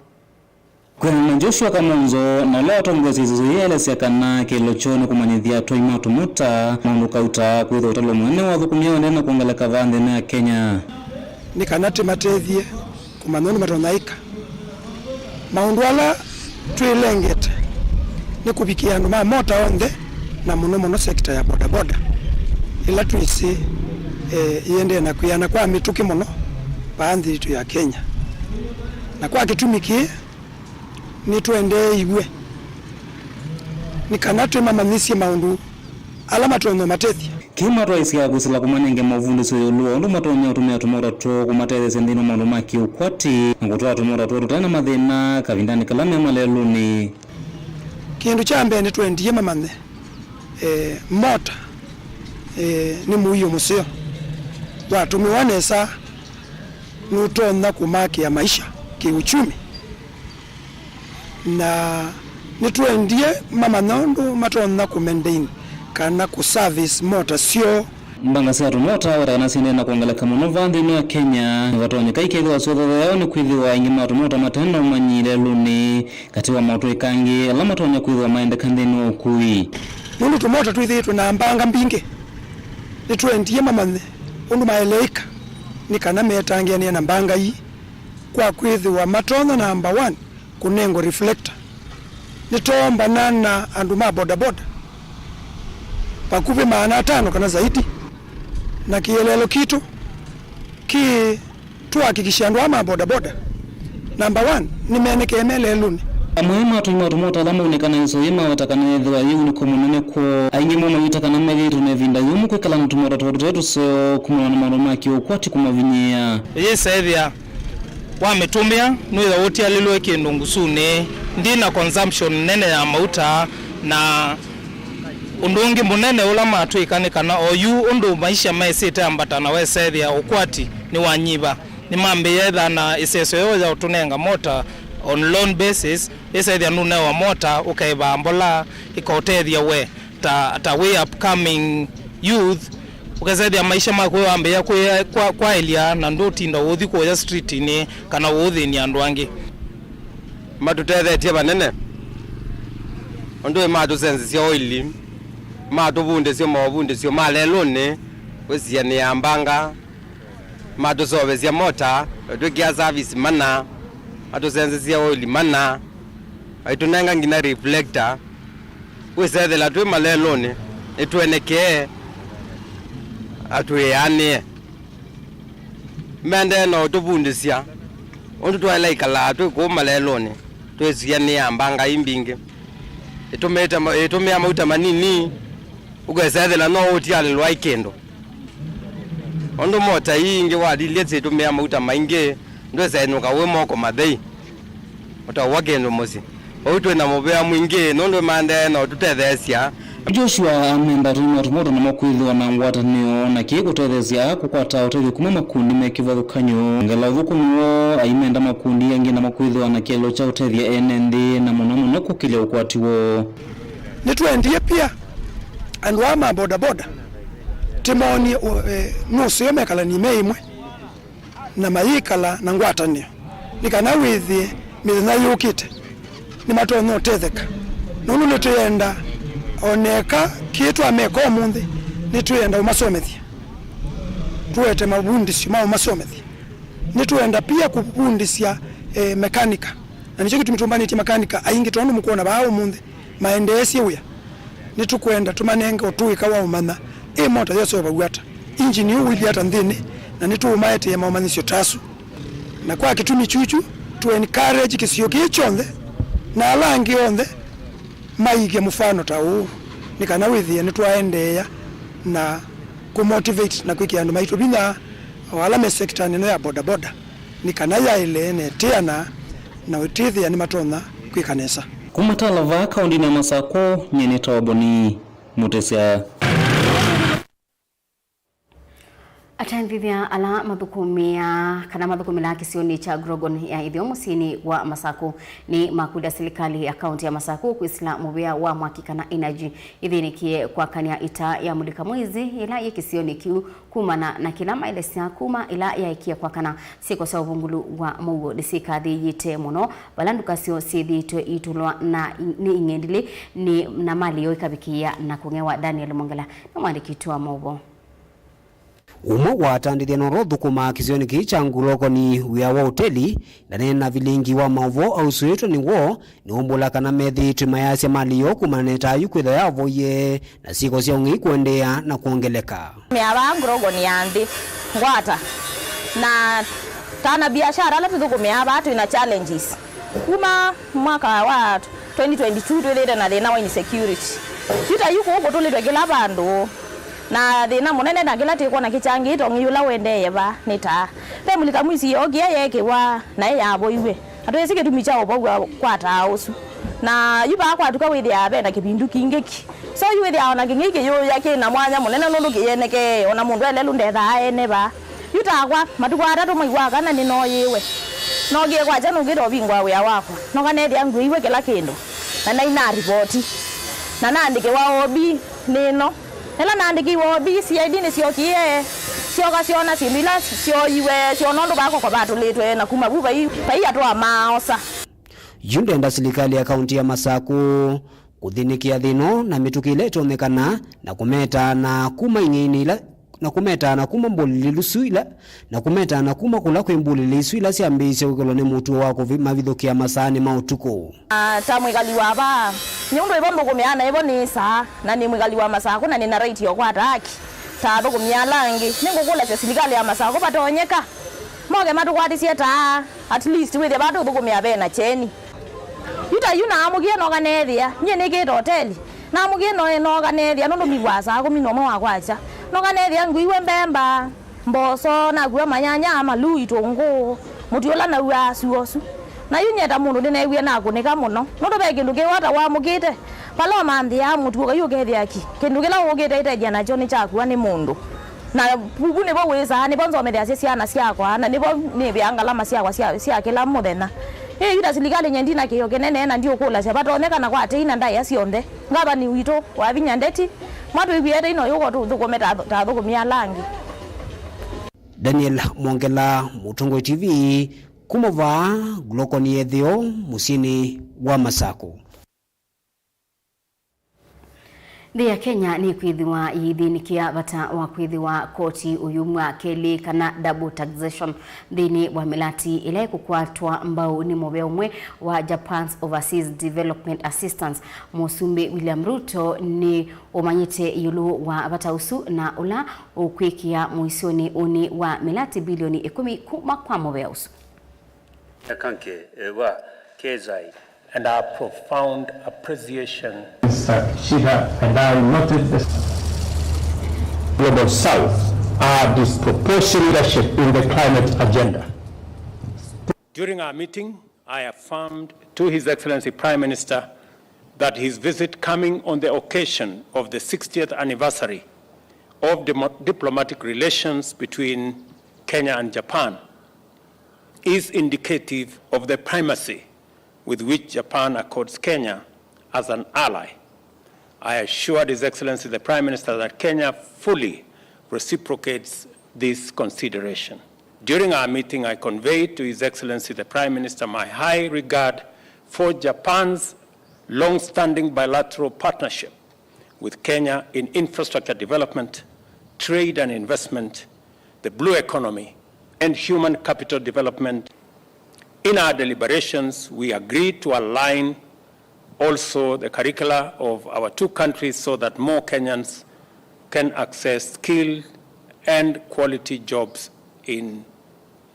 [SPEAKER 18] Kuna Joshua Kamonzo na leo tongozi zuyele siakana kilochoni kumanyithia toi matu muta maunduka uta kwitha utalo mwene wa thukumia nena kuongeleka vande na Kenya
[SPEAKER 9] ni kanate matethie kumanoni matonaika maundu ala twilengete ni kubikia andu ma mota onde na muno sekta ya boda boda ila twisi iende na kuyana kwa mituki muno baadhi tu ya Kenya na kwa kitumiki ni tuende iwe ni kanatwe mamanisi maundu alama tuone matethi
[SPEAKER 18] kima twaisia kusila kumanenge mavundi so yoluo ndu matonya utumia tumora to kumatele sendino maundu maki ukwati ngotoa tumora to tana mathina kavindani kalame maleluni
[SPEAKER 9] kindu cha mbene twendie mamane mota ni muyo musio watu miwanesa nutona kumaki ya maisha kiuchumi na nituendie mama nondo matona kumendain kana ku service motor sio
[SPEAKER 18] mbanga sa mota wara na sine na kuongeleka muno vandi ni Kenya watonya kaikethwa sotho yao ni kwithiwa ingima mota matendo manyire luni katiwa moto ikangi ala matonya kwithiwa maende kandeni okui
[SPEAKER 9] nundu tumota twithitwe na mbanga mbinge nituendie mama ne undu maeleika ni kana metangia ni na mbanga hii kwa kwithiwa matona number 1 kunengo reflector nitomba nana andu ma boda boda pakuve maana 5 kana zaidi na kielelo kitu ki tuhakikisha ndo ama boda boda. Number 1 nimeneke emeleluni
[SPEAKER 18] amwema tuima tumota alama unekana iso yema watakana edhwa yu ni komunene kwa aingi mwema yutakana mmegitu nevinda yumu kwekala nutumota tuwetu so kumuna na maroma kio kwati kumavinyea
[SPEAKER 11] yesa edhia wametumia nuitha wote alilo kindu ngusune ndina consumption nene ya mauta na undungi munene ula matu ikanikana oyu undu maisha maisite ambatana wesethia ukwati ni wanyiba ni mambe yetha na iseso yoja utunenga mota on loan basis isethia nune wa mota ukaiba mbola ikotethia we ta way upcoming youth ukazethia maisha mako ambe ya kwa elia na ndotinda uthi kwa street ni kana uthi ni andu angi
[SPEAKER 12] matutethetie banene ondu matu sense cia oili matu bunde cio mobunde cio malelone wesia ni ambanga matu sobe cia mota tukia service mana matu sense cia oili mana aitunanga ngina reflector wesethela tu malelone etweneke atuyane mende no tubunde cia ondu twala ikala tu ko malelone twesia ni ambanga imbinge itumia mauta manini ugesethela no utiale lwa ikendo ondo mota ingi wadiletse itumia mauta maingi ndwesenuka we moko mathei utawakendo mosi outwe na mobea mwingi nondo mande no tutethesia
[SPEAKER 18] Joshua amemba tuima tumoto na makwithwa na ngwatanio na kigutethesia kukwata utethi kuma makundi mekivathukanyo ngela thukumiwo aimenda makundi yangi na makwithwa na kielo cha utethia NND na muno kukile ukwatiwo
[SPEAKER 9] nitwendie pia andu ama boda boda timoni nusu yomekala ni meimwe na mayikala na ngwatanio nikana withi mithina yukite ni matonyo tetheka nunu nituyenda oneka kitu ameko munthi nituyenda umasomethia tuwete mabundisyo ma umasomethia nituyenda pia kupundisya mekanika na nicho kitu mitumbaniti mekanika aingi tondu mukuona bao munthi maendeesye uya nitukwenda tumanenge utuika wa umana moto yose bagwata engine uwili hata ndini na nituumaete ya maumanyisyo tasu na kwa kitumi chuchu tu encourage kisio kichonde na alangi onde maige mufano tau nikana withia nitwaendeya na kumotivate na kwikia andu maitu binya wala me sector neno ya boda boda nikana ya ile netiana na utithia ni matona kwikanesa
[SPEAKER 18] kumatala va kaundi na masako nyene tawaboni mutesia
[SPEAKER 2] Atandithia ala mathukumia kana mathukumila kisioni cha Grogon ya ithio musini wa Masaku ni makuda serikali ya kaunti ya Masaku kuisla mubea wa mwakikana energy ithinikie kwa kania ita ya mulika mwizi ila ya kisioni kiu kumana na kila maelesia kuma ila ya ikia kwa kana siko sa uvungulu wa Mauvoo disikathi yite muno balandukasio sithitwe itulwa na ni ingendili ni na mali yo ikabikia na kungewa Daniel Mongela na mwandiki wa Mauvoo
[SPEAKER 1] Umo watandithia noro thukuma kisioni kicha nguloko ni wia wa hoteli na Vilingi Wa Mauvoo au sueto ni wo ni umbula kana methi tumayasya mali yo kumaneta yukwitha yavo ye na siko cia ungi kuendea na kuongeleka
[SPEAKER 5] miaba nguloko ni andi ngwata na tana biashara la tuthukumia batu ina challenges kuma mwaka wa 2022 twethire na thina wa insecurity tuta yuko huko tulitwe kila bandu na thina munene na kila tiko na kichangi to ngiyula wendeye ba nita pe mulika mwisi ogie yeke wa na yabo iwe atwesike tumicha obo kwa tausu na yuba kwa tuka withia be na kibindu kingeki so you withia na kingeki yo yake na mwanya munene nundu kiyeneke ona mundu ele lundetha ene ba yutagwa matukwa atatu maigwa kana ni no yiwe no gie kwa janu giro bingwa wia wako no kana ndi angu iwe kila kindu na ina report na nandike wa obi nino ela nandiki wa obi CID ni sio kie sio kasiona simila sio iwe sio nondo bako kwa batu letwe na kuma buba hii pai atwa maosa
[SPEAKER 1] yundenda serikali ya kaunti ya Masaku kuthinikia thino na mitukile tonekana na kumeta na kuma ingini na kumetana kuma mbulili lusuila na kumetana kuma kula kwembulili isuila siambise ukolo ne mutu wako mavithukia masani mautuko
[SPEAKER 5] ta mwigaliwa ba nyundo ibombo kumeana ibonisa na ni mwigaliwa masako na nina right yo kwata haki ta thukumia langi ningukula se silikali ya masako patonyeka moge matukwatisia ta at least with bado thukumia bena cheni yuta yuna amugie no ganethia nyene ke hoteli na amugie no ganethia no migwasa ko minomo wakwacha no ganethia ngwiwe mbemba mboso na gwa manyanya malu itongo mutiola na uasuosu na yunyeta mundu ndinewie na kunika muno no be kindu ke wata wa mugite palo mandi ya mutu ga yugethia aki kindu kila ugite iteja na joni chakwa ni mundu na bubu ne bo weza ne bonzo media ciana ciakwa na ne bo ne byangala masiakwa cia kila muthena yuda silikali nyendina ke yokenene na ndio kula cia batonekana kwa ateina ndai acionde ngaba ni wito wa vinyandeti matu ibiete ino yuko thukumeta ta thukumia langi.
[SPEAKER 1] Daniel Mwongela, Mutongo TV, kumova glokoni ethio musini wa Masako.
[SPEAKER 2] Thĩ ya Kenya ni kwithiwa yithinikia bata wa kwithiwa koti uyumwa keli kana double taxation thini wa milati ila kukwatwa mbao ni mobe umwe wa Japan's Overseas Development Assistance. Musumbi William Ruto ni umanyite yulu wa bata usu na ula ukwikia muisoni uni wa milati bilioni 10 kuma kwa mobe usu.
[SPEAKER 13] Kanke wa kezai and our profound appreciation.
[SPEAKER 14] Shida and I noted the Global South are disproportionate leadership in the climate agenda.
[SPEAKER 13] During our meeting, I affirmed to His Excellency Prime Minister that his visit coming on the occasion of the 60th anniversary of diplomatic relations between Kenya and Japan is indicative of the primacy with which Japan accords Kenya as an ally. I assured His Excellency the Prime Minister that Kenya fully reciprocates this consideration. During our meeting, I conveyed to His Excellency the Prime Minister my high regard for Japan's long-standing bilateral partnership with Kenya in infrastructure development, trade and investment, the blue economy, and human capital development. In our deliberations, we agreed to align also the curricula of our two countries so that more Kenyans can access skilled and quality jobs in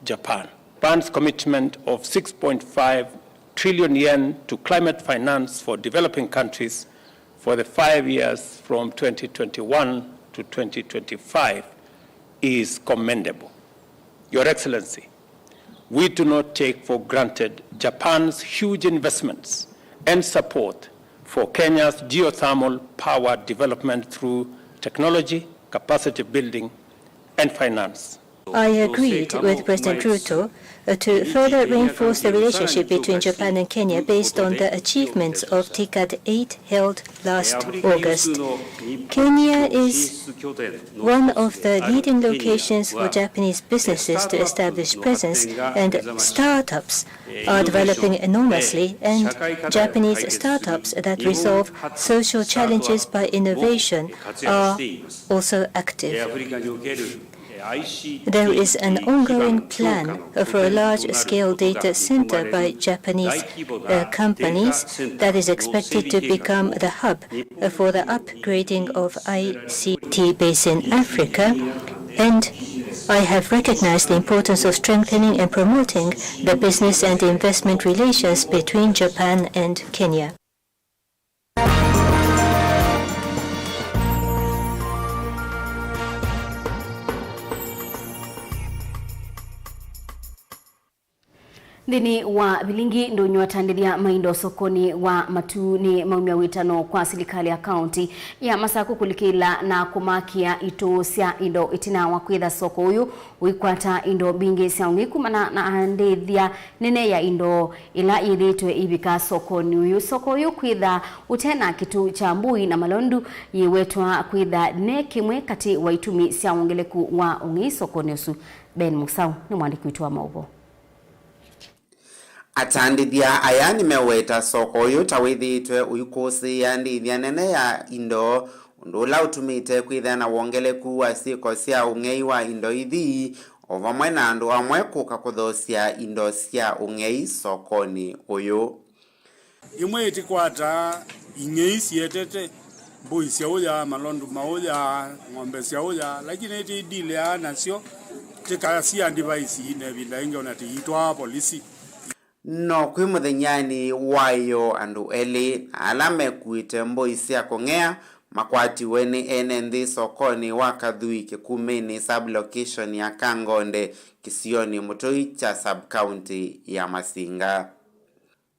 [SPEAKER 13] Japan. Japan's commitment of 6.5 trillion yen to climate finance for developing countries for the 5 years from 2021 to 2025 is commendable. Your Excellency, we do not take for granted Japan's huge investments and support for Kenya's geothermal power development through technology, capacity building, and finance.
[SPEAKER 15] I agreed with President Ruto to further reinforce the relationship between Japan and Kenya based on the achievements of TICAD 8 held last August. Kenya is one of the leading locations for Japanese businesses to establish presence, and startups are developing enormously, and Japanese startups that resolve social challenges by innovation are also active. There is an ongoing plan for a large-scale data center by Japanese companies that is expected to become the hub for the upgrading of ICT base in Africa, and I have recognized the importance of strengthening and promoting the business and investment relations between Japan and Kenya.
[SPEAKER 2] Thini wa Vilingi ndonyo atandithia maindo sokoni wa matuni maumia witano kwa serikali ya kaunti ya Masako kulikila na kumakia ito cia indo itina wa kwitha soko uyu uikwata indo bingi cia ungikumana na andithia nene ya indo ila yithitwe ibika sokoni uyu. Soko uyu kwitha utena kitu cha mbui na malondu yiwetwa kwitha ne kimwe kati wa itumi cia ongeleku wa ungi sokoni usu. Ben Musau ni mwandiki wetu wa Mauvoo.
[SPEAKER 19] Atandithia aya nimeweta soko uyu tawithitwe uyukusi ya ndithia nene ya indo
[SPEAKER 4] undula utumite kwithana wongeleku wa siko cia ung'ei wa indo ithi ovamwe na andu amwe kuka kuthosia indo cia ung'ei sokoni uyu.
[SPEAKER 10] Imwe itikwata ing'ei cietete mbui cia uya malondu mauya ng'ombe cia uya lakini iti dile nacio tikacia device ine bila inge onatiitwa polisi.
[SPEAKER 4] No kwi muthenyani wayo andu eli alame kuite mbui cia kung'ea makwati weni ene nthi sokoni wa Kathui Kikumeni sublocation ya Kangonde Kisioni Mutui cha subcounty ya Masinga.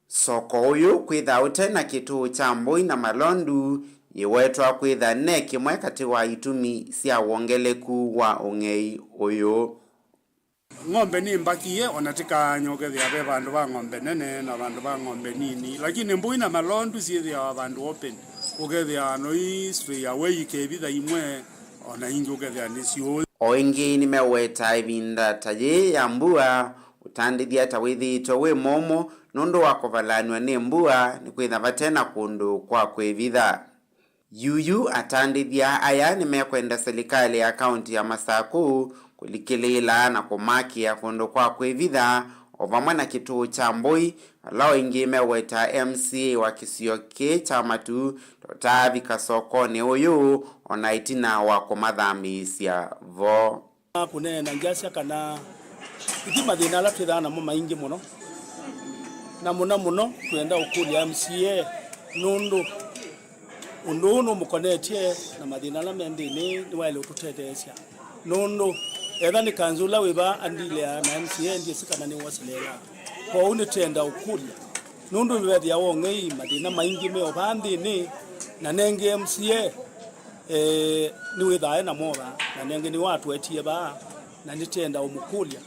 [SPEAKER 4] Soko uyu kwitha utena kituo cha mbui na malondu yiwetwa kwitha ne kimwe kati wa itumi cia wongeleku wa ung'ei uyu.
[SPEAKER 10] Ng'ombe ni mbakie onatika nyogethia be bandu ba ng'ombe nene na bandu ba ng'ombe nini lakini mbui na malondu ciithia bandu open ugethia no straight away kebitha imwe ona ingi ugethia nicio
[SPEAKER 4] oingi ni meweta ibinda taye ya mbua utandithia tawithito we momo nundu wa kuvalanwa ni mbua ni kwitha batena kundu kwa kwivitha. Yuyu atandithia aya ni mekwenda serikali ya kaunti ya Masaku kulikilila na kumakia kundu kwa kwivitha ovamwe na kituo cha mbui lao ingi meweta MCA wa Kisioke cha Matu totavika sokoni uyu ona itina wa kumathamisya vo.
[SPEAKER 10] Kunena njasya kana iti mathina la twithana mo maingi muno na muno twenda ukulia MCA nundu undu mukonetie na mathina la mendini ni wale ututetesya nundu etha ni kanzula wiba andile na MCA ndiye sikana ni wasilela kwa unitenda ukulia nundu bethia wong'ei mathina maingi me obandini na nenge MCA ni withae na moba na nenge ni watu etie ba na nitenda umukulia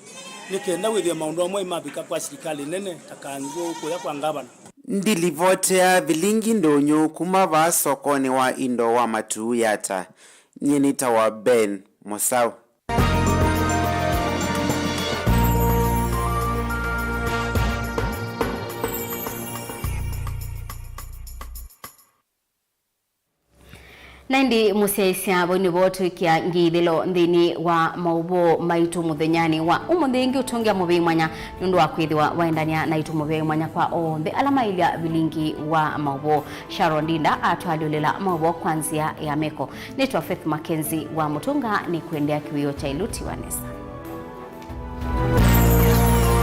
[SPEAKER 10] nikenda withia maundu amwe mabika kwa serikali nene takanzo kuya kwa ngavana.
[SPEAKER 4] Ndilivotea Vilingi Ndonyo kuma va sokoni wa indo wa Matu yata nyenita wa Ben Mosau.
[SPEAKER 2] Nandi musiaisia boni botu kia ngithilo ndini wa Mauvoo maitu muthenyani wa umuthingi utungia muvi mwanya nundu wa kwithiwa waendania na itu muvi mwanya kwa onthe alama ilia Vilingi wa Mauvoo. Sharon Dinda atwaliolela Mauvoo kwanzia ya meko. Nitwa Faith MAKENZI wa Mutunga ni kuendea kiwio cha Iluti Wanesa.